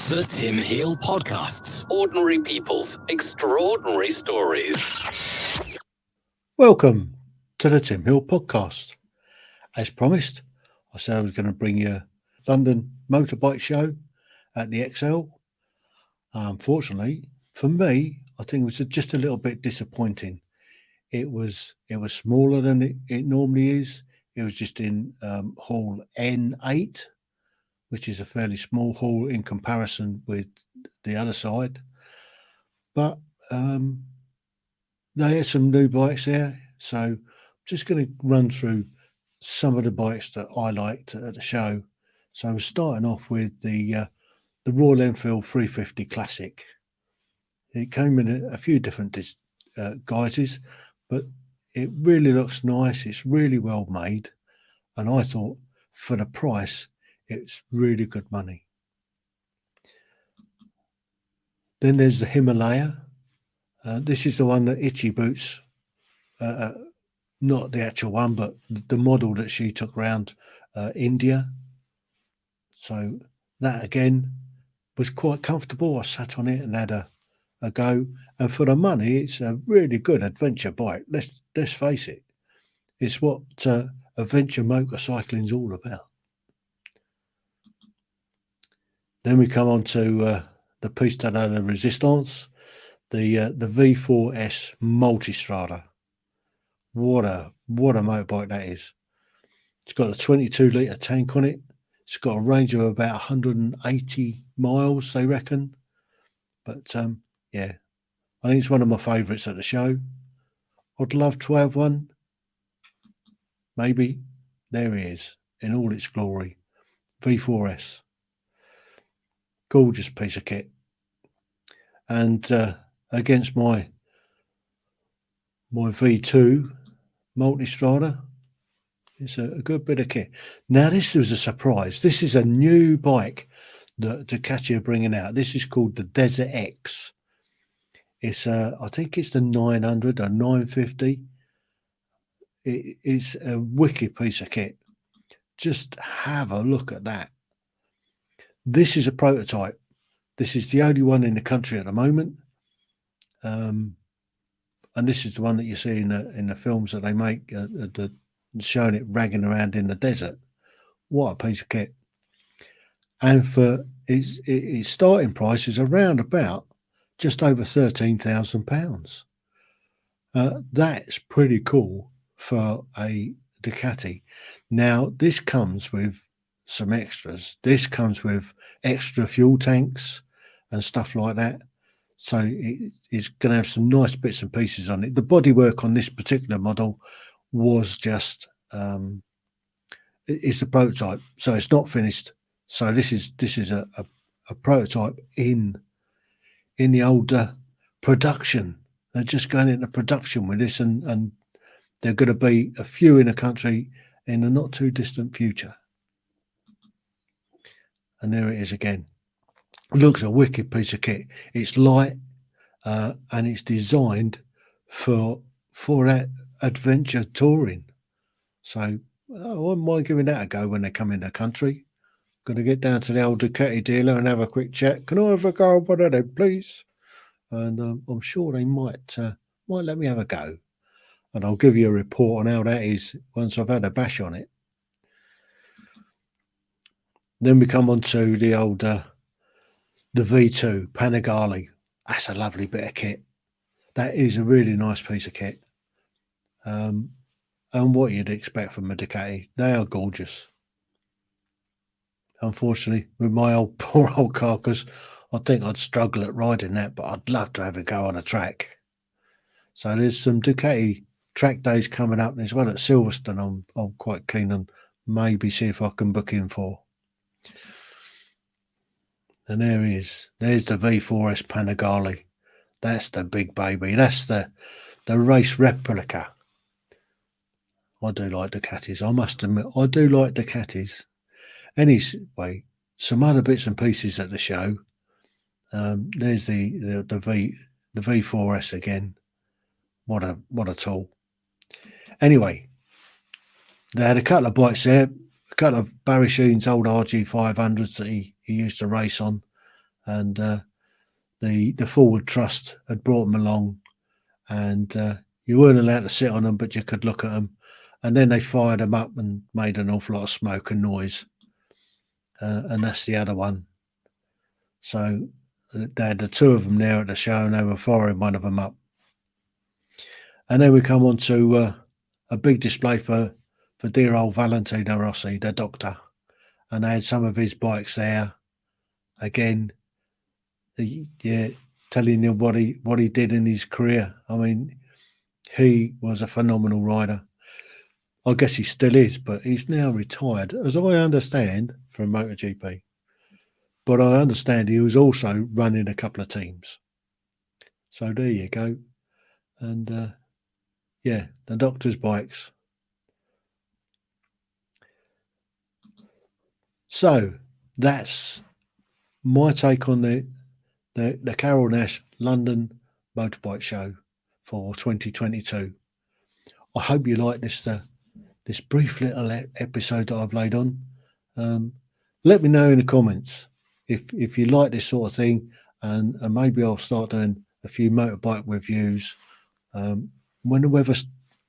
The Tim Heale Podcast's Ordinary People's Extraordinary Stories. Welcome to the Tim Heale Podcast. As promised, I said I was going to bring you London Motorbike Show at the XL. Unfortunately, for me, I think it was just a little bit disappointing. It was smaller than it normally is. It was just in hall N8, which is a fairly small hall in comparison with the other side. But they had some new bikes there, so I'm just going to run through some of the bikes that I liked at the show. So we're starting off with the Royal Enfield 350 Classic. It came in a few different guises, but it really looks nice. It's really well made, and I thought for the price, it's really good money. Then there's the Himalaya. This is the one that Itchy Boots, not the actual one, but the model that she took around India. So that again was quite comfortable. I sat on it and had a go. And for the money, it's a really good adventure bike. Let's face it. It's what adventure motorcycling is all about. Then we come on to the Pista de la Resistance, the V4S Multistrada. What a motorbike that is. It's got a 22-litre tank on it. It's got a range of about 180 miles, they reckon. But yeah, I think it's one of my favourites at the show. I'd love to have one. Maybe. There he is, in all its glory. V4S. Gorgeous piece of kit. And against my V2 Multistrada, it's a good bit of kit. Now, this was a surprise. This is a new bike that Ducati are bringing out. This is called the Desert X. It's I think it's the 900 or 950. It's a wicked piece of kit. Just have a look at that. This is a prototype. This is the only one in the country at the moment. And this is the one that you see in the films that they make, showing it ragging around in the desert. What a piece of kit. And for its starting price is around about just over £13,000. That's pretty cool for a Ducati. Now, this comes with some extras. This comes with extra fuel tanks and stuff like that. So it's going to have some nice bits and pieces on it. The bodywork on this particular model was just it's the prototype, so it's not finished. So this is a prototype in the older production. They're just going into production with this, and there are going to be a few in the country in the not too distant future. And there it is again. It looks a wicked piece of kit. It's light and it's designed for that adventure touring. So I wouldn't mind giving that a go when they come in the country. Going to get down to the old Ducati dealer and have a quick chat. Can I have a go? What are they, please? And I'm sure they might let me have a go. And I'll give you a report on how that is once I've had a bash on it. Then we come on to the old the V2 Panigale. That's a lovely bit of kit. That is a really nice piece of kit. And what you'd expect from a Ducati. They are gorgeous. Unfortunately, with my poor old carcass, I think I'd struggle at riding that, but I'd love to have a go on a track. So there's some Ducati track days coming up. There's one at Silverstone I'm quite keen on. Maybe see if I can book in for. And there he is. There's the V4S Panigale. That's the big baby. That's the race replica. I do like Ducatis. I must admit, I do like Ducatis. Anyway, some other bits and pieces at the show. There's the V4S again. What a tool. Anyway, they had a couple of bikes there. A couple of Barry Sheen's old RG500s that he used to race on. and the forward truss had brought them along, and you weren't allowed to sit on them, but you could look at them. And then they fired them up and made an awful lot of smoke and noise. And that's the other one. So they had the two of them there at the show, and they were firing one of them up. And then we come on to a big display for dear old Valentino Rossi, the doctor. And they had some of his bikes there. Again, telling you what he did in his career. I mean, he was a phenomenal rider. I guess he still is, but he's now retired, as I understand, from MotoGP. But I understand he was also running a couple of teams. So there you go. And the doctor's bikes. So that's my take on the Carol Nash London Motorbike Show for 2022. I hope you like this brief little episode that I've laid on. Let me know in the comments if you like this sort of thing, and maybe I'll start doing a few motorbike reviews. When the weather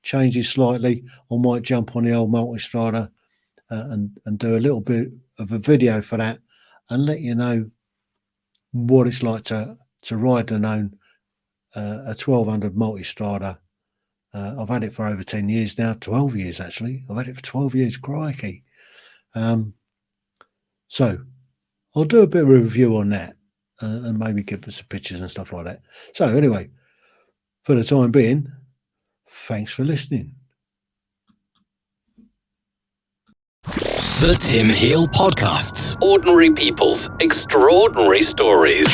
changes slightly, I might jump on the old Multistrada and do a little bit of a video for that, and let you know what it's like to ride and own a 1200 Multistrada. I've had it for over 10 years now, 12 years actually. I've had it for 12 years, crikey. So I'll do a bit of a review on that and maybe give us some pictures and stuff like that. So anyway, for the time being, thanks for listening. The Tim Heale Podcasts. Ordinary people's extraordinary stories.